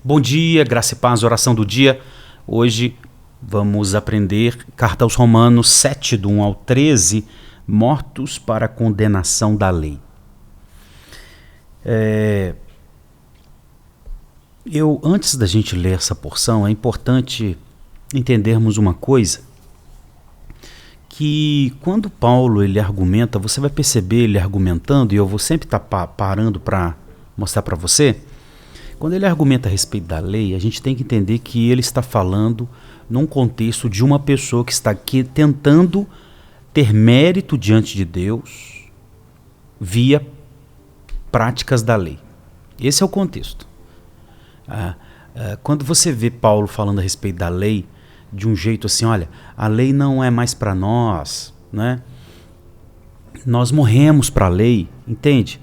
Bom dia, graça e paz, oração do dia. Hoje vamos aprender carta aos Romanos 7, do 1 ao 13, mortos para a condenação da lei. Antes da gente ler essa porção, é importante entendermos uma coisa, que quando Paulo ele argumenta, você vai perceber ele argumentando, e eu vou sempre estar parando para mostrar para você. Quando ele argumenta a respeito da lei, a gente tem que entender que ele está falando num contexto de uma pessoa que está aqui tentando ter mérito diante de Deus via práticas da lei. Esse é o contexto. Quando você vê Paulo falando a respeito da lei de um jeito assim, olha, a lei não é mais para nós, né? Nós morremos para a lei, entende?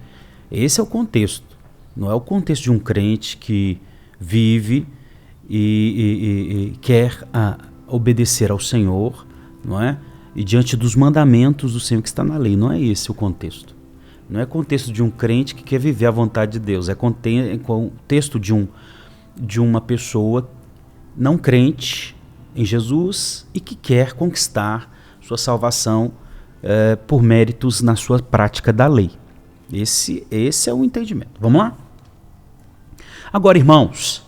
Esse é o contexto. Não é o contexto de um crente que vive e quer obedecer ao Senhor, não é? E diante dos mandamentos do Senhor que está na lei. Não é esse o contexto. Não é contexto de um crente que quer viver a vontade de Deus. É contexto de uma pessoa não crente em Jesus e que quer conquistar sua salvação por méritos na sua prática da lei. Esse é o entendimento. Vamos lá? Agora, irmãos,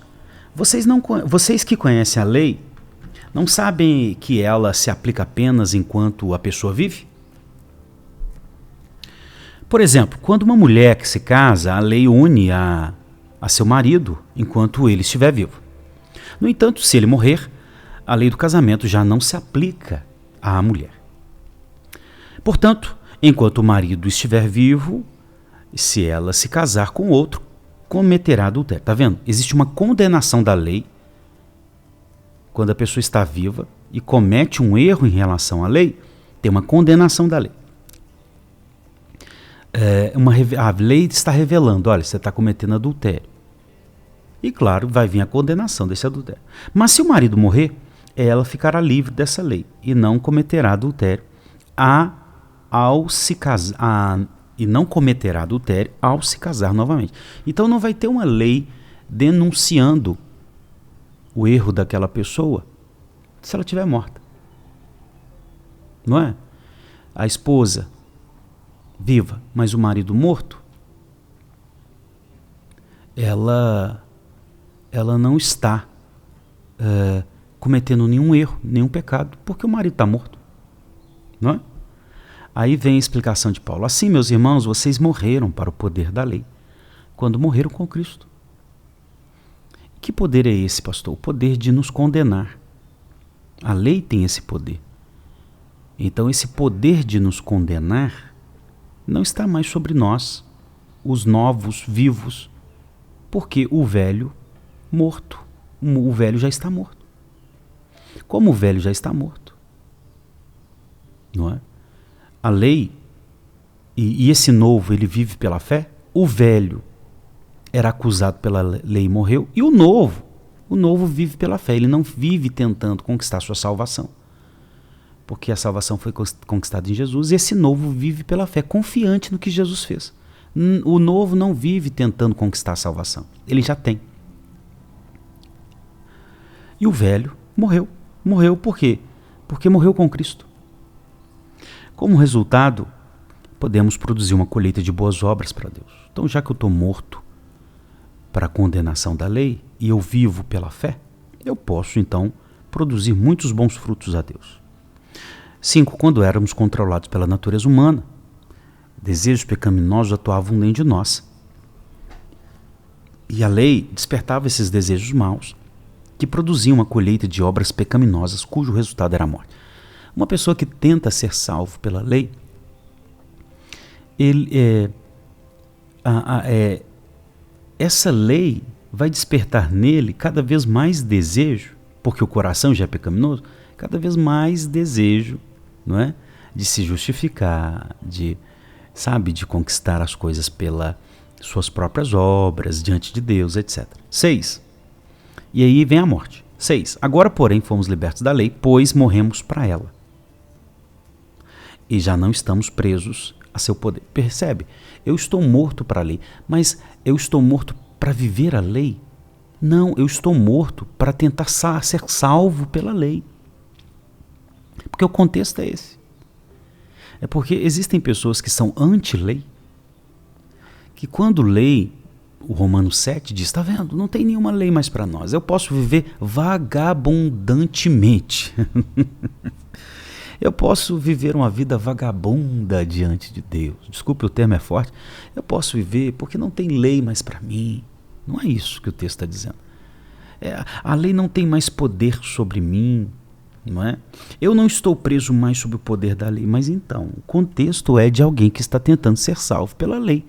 vocês que conhecem a lei, não sabem que ela se aplica apenas enquanto a pessoa vive? Por exemplo, quando uma mulher que se casa, a lei une a seu marido enquanto ele estiver vivo. No entanto, se ele morrer, a lei do casamento já não se aplica à mulher. Portanto, enquanto o marido estiver vivo, se ela se casar com outro, cometerá adultério. Está vendo? Existe uma condenação da lei quando a pessoa está viva e comete um erro em relação à lei, tem uma condenação da lei. A lei está revelando, olha, você está cometendo adultério. E claro, vai vir a condenação desse adultério. Mas se o marido morrer, ela ficará livre dessa lei e não cometerá adultério ao se casar. E não cometerá adultério ao se casar novamente. Então não vai ter uma lei denunciando o erro daquela pessoa se ela estiver morta. Não é? A esposa viva, mas o marido morto, ela não está cometendo nenhum erro, nenhum pecado, porque o marido está morto. Não é? Aí vem a explicação de Paulo. Assim, meus irmãos, vocês morreram para o poder da lei, quando morreram com Cristo. Que poder é esse, pastor? O poder de nos condenar. A lei tem esse poder. Então, esse poder de nos condenar não está mais sobre nós, os novos, vivos, porque o velho morto. O velho já está morto. Como o velho já está morto, não é? A lei, e esse novo, ele vive pela fé. O velho era acusado pela lei e morreu. E o novo vive pela fé. Ele não vive tentando conquistar sua salvação, porque a salvação foi conquistada em Jesus. E esse novo vive pela fé, confiante no que Jesus fez. O novo não vive tentando conquistar a salvação. Ele já tem. E o velho morreu. Morreu por quê? Porque morreu com Cristo. Como resultado, podemos produzir uma colheita de boas obras para Deus. Então, já que eu estou morto para a condenação da lei e eu vivo pela fé, eu posso, então, produzir muitos bons frutos a Deus. 5. Quando éramos controlados pela natureza humana, desejos pecaminosos atuavam dentro de nós. E a lei despertava esses desejos maus, que produziam uma colheita de obras pecaminosas, cujo resultado era a morte. Uma pessoa que tenta ser salvo pela lei, essa lei vai despertar nele cada vez mais desejo, porque o coração já é pecaminoso, cada vez mais desejo, não é? De se justificar, de conquistar as coisas pelas suas próprias obras, diante de Deus, etc. 6. E aí vem a morte. 6. Agora, porém, fomos libertos da lei, pois morremos para ela. E já não estamos presos a seu poder. Percebe? Eu estou morto para a lei, mas eu estou morto para viver a lei. Não, eu estou morto para tentar ser salvo pela lei. Porque o contexto é esse. É porque existem pessoas que são anti-lei, que quando lei, o Romanos 7 diz, está vendo, não tem nenhuma lei mais para nós, eu posso viver vagabundantemente. Eu posso viver uma vida vagabunda diante de Deus. Desculpe, o termo é forte. Eu posso viver porque não tem lei mais para mim. Não é isso que o texto está dizendo. A lei não tem mais poder sobre mim. Não é? Eu não estou preso mais sob o poder da lei. Mas então, o contexto é de alguém que está tentando ser salvo pela lei.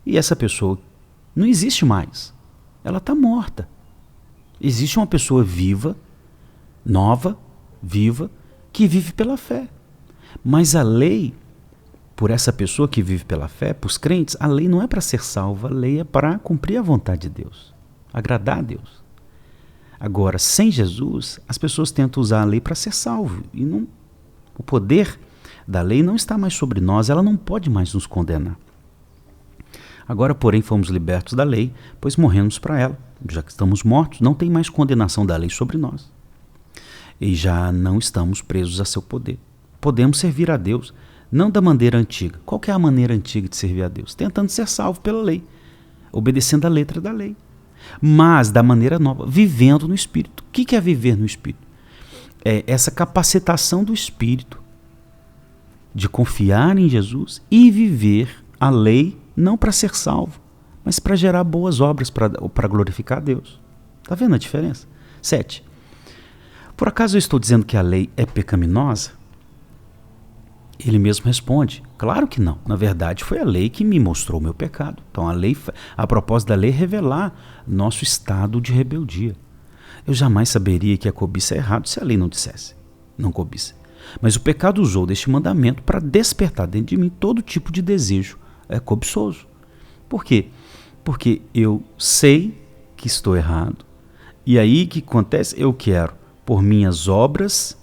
E essa pessoa não existe mais. Ela está morta. Existe uma pessoa viva, nova, viva, que vive pela fé. Mas a lei, por essa pessoa que vive pela fé, para os crentes, a lei não é para ser salva, a lei é para cumprir a vontade de Deus, agradar a Deus. Agora, sem Jesus, as pessoas tentam usar a lei para ser salvo. E não, o poder da lei não está mais sobre nós, ela não pode mais nos condenar. Agora, porém, fomos libertos da lei, pois morremos para ela. Já que estamos mortos, não tem mais condenação da lei sobre nós. E já não estamos presos a seu poder. Podemos servir a Deus, não da maneira antiga. Qual que é a maneira antiga de servir a Deus? Tentando ser salvo pela lei, obedecendo a letra da lei. Mas da maneira nova, vivendo no Espírito. O que é viver no Espírito? É essa capacitação do Espírito de confiar em Jesus e viver a lei não para ser salvo, mas para gerar boas obras, para glorificar a Deus. Está vendo a diferença? 7. Por acaso eu estou dizendo que a lei é pecaminosa? Ele mesmo responde, claro que não. Na verdade, foi a lei que me mostrou o meu pecado. Então, a propósito da lei é revelar nosso estado de rebeldia. Eu jamais saberia que a cobiça é errado se a lei não dissesse, não cobiça. Mas o pecado usou deste mandamento para despertar dentro de mim todo tipo de desejo cobiçoso. Por quê? Porque eu sei que estou errado. E aí o que acontece? Eu quero, por minhas obras,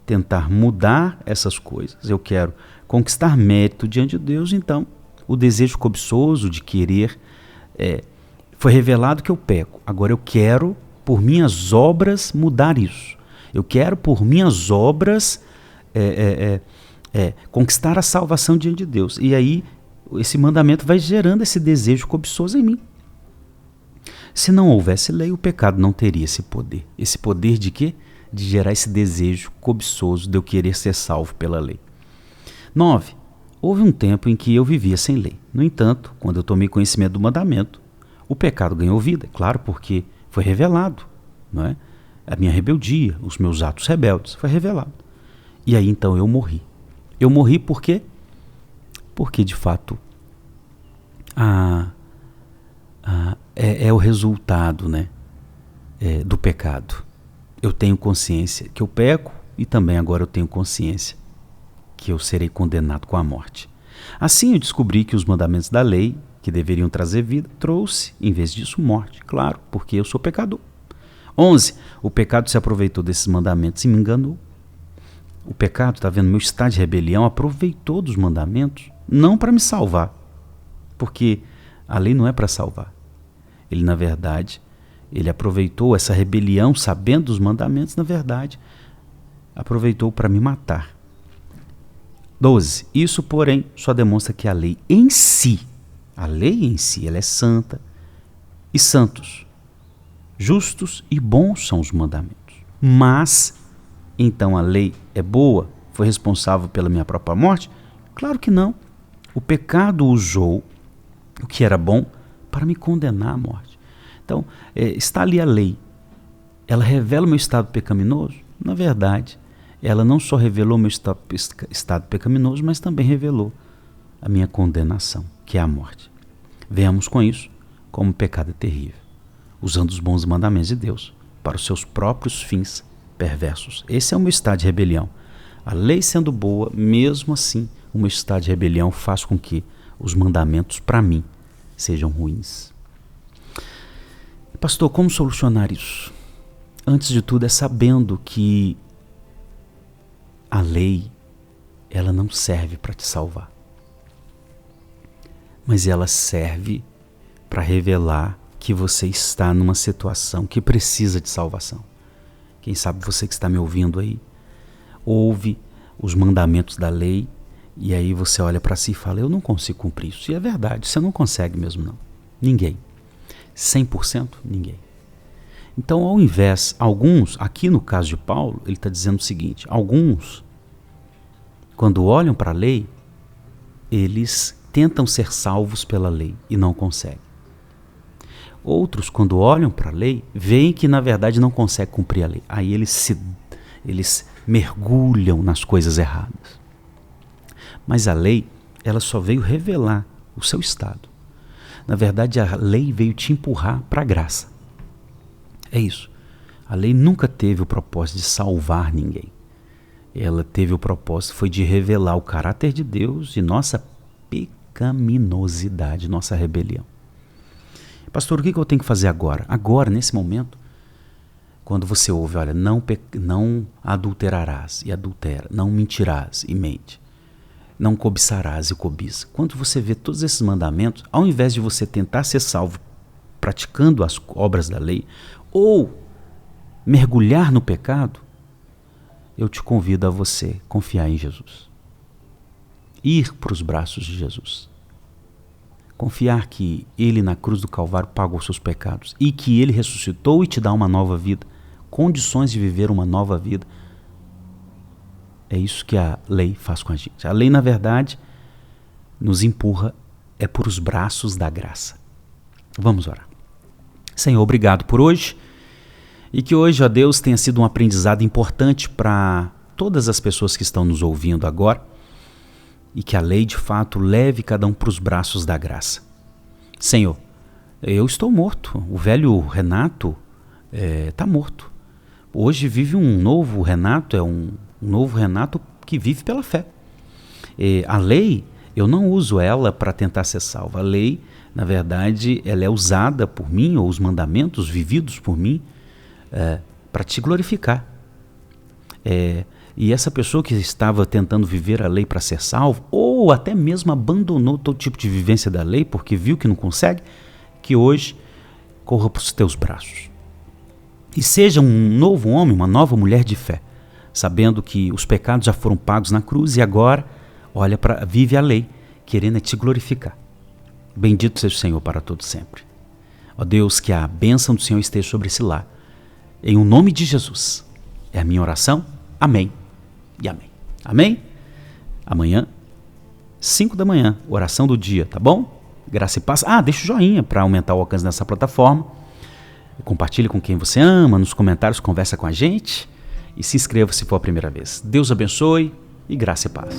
tentar mudar essas coisas. Eu quero conquistar mérito diante de Deus. Então, o desejo cobiçoso de querer, foi revelado que eu peco. Agora eu quero, por minhas obras, mudar isso. Eu quero, por minhas obras, conquistar a salvação diante de Deus. E aí, esse mandamento vai gerando esse desejo cobiçoso em mim. Se não houvesse lei, o pecado não teria esse poder. Esse poder de quê? De gerar esse desejo cobiçoso de eu querer ser salvo pela lei. 9. Houve um tempo em que eu vivia sem lei. No entanto, quando eu tomei conhecimento do mandamento, o pecado ganhou vida, claro, porque foi revelado, não é? A minha rebeldia, os meus atos rebeldes, foi revelado. E aí então eu morri. Eu morri por quê? Porque de fato é o resultado, né, do pecado. Eu tenho consciência que eu peco e também agora eu tenho consciência que eu serei condenado com a morte. Assim eu descobri que os mandamentos da lei, que deveriam trazer vida, trouxe, em vez disso, morte. Claro, porque eu sou pecador. 11. O pecado se aproveitou desses mandamentos e me enganou. O pecado, está vendo, meu estado de rebelião, aproveitou dos mandamentos, não para me salvar, porque a lei não é para salvar. Ele, na verdade, ele aproveitou essa rebelião, sabendo dos mandamentos, na verdade, aproveitou para me matar. 12. Isso, porém, só demonstra que a lei em si, ela é santa, e santos, justos e bons são os mandamentos. Mas, então a lei é boa, foi responsável pela minha própria morte? Claro que não. O pecado usou o que era bom para me condenar à morte. Então, está ali a lei. Ela revela o meu estado pecaminoso? Na verdade, ela não só revelou o meu estado pecaminoso, mas também revelou a minha condenação, que é a morte. Veamos com isso como o pecado é terrível, usando os bons mandamentos de Deus para os seus próprios fins perversos. Esse é o meu estado de rebelião. A lei sendo boa, mesmo assim, o meu estado de rebelião faz com que os mandamentos, para mim, sejam ruins. Pastor, como solucionar isso? Antes de tudo, é sabendo que a lei, ela não serve para te salvar, mas ela serve para revelar que você está numa situação que precisa de salvação. Quem sabe você que está me ouvindo aí, ouve os mandamentos da lei e aí você olha para si e fala, eu não consigo cumprir isso. E é verdade, você não consegue mesmo não. Ninguém. 100% ninguém. Então, ao invés, alguns, aqui no caso de Paulo, ele está dizendo o seguinte, alguns, quando olham para a lei, eles tentam ser salvos pela lei e não conseguem. Outros, quando olham para a lei, veem que na verdade não conseguem cumprir a lei. Aí eles mergulham nas coisas erradas. Mas a lei, ela só veio revelar o seu estado. Na verdade, a lei veio te empurrar para a graça. É isso. A lei nunca teve o propósito de salvar ninguém. Ela teve o propósito, foi de revelar o caráter de Deus e nossa pecaminosidade, nossa rebelião. Pastor, o que eu tenho que fazer agora? Agora, nesse momento, quando você ouve, olha, não adulterarás e adultera, não mentirás e mente, não cobiçarás e cobiça. Quando você vê todos esses mandamentos, ao invés de você tentar ser salvo praticando as obras da lei, ou mergulhar no pecado, eu te convido a você confiar em Jesus. Ir para os braços de Jesus. Confiar que Ele na cruz do Calvário pagou seus pecados e que Ele ressuscitou e te dá uma nova vida, condições de viver uma nova vida. É isso que a lei faz com a gente. A lei, na verdade, nos empurra por os braços da graça. Vamos orar. Senhor, obrigado por hoje. E que hoje, ó Deus, tenha sido um aprendizado importante para todas as pessoas que estão nos ouvindo agora e que a lei, de fato, leve cada um para os braços da graça. Senhor, eu estou morto. O velho Renato está morto. Hoje vive um novo Renato, um novo Renato que vive pela fé. A lei, eu não uso ela para tentar ser salvo. A lei, na verdade, ela é usada por mim, ou os mandamentos vividos por mim, para te glorificar. E essa pessoa que estava tentando viver a lei para ser salvo, ou até mesmo abandonou todo tipo de vivência da lei porque viu que não consegue, que hoje corra para os teus braços. E seja um novo homem, uma nova mulher de fé, sabendo que os pecados já foram pagos na cruz e agora vive a lei, querendo te glorificar. Bendito seja o Senhor para todo sempre. Ó Deus, que a bênção do Senhor esteja sobre esse lar. Em o nome de Jesus. É a minha oração. Amém e amém. Amém? Amanhã, 5 da manhã, oração do dia, tá bom? Graça e paz. Deixa o joinha para aumentar o alcance dessa plataforma. Compartilhe com quem você ama, nos comentários, conversa com a gente. E se inscreva se for a primeira vez. Deus abençoe e graça e paz.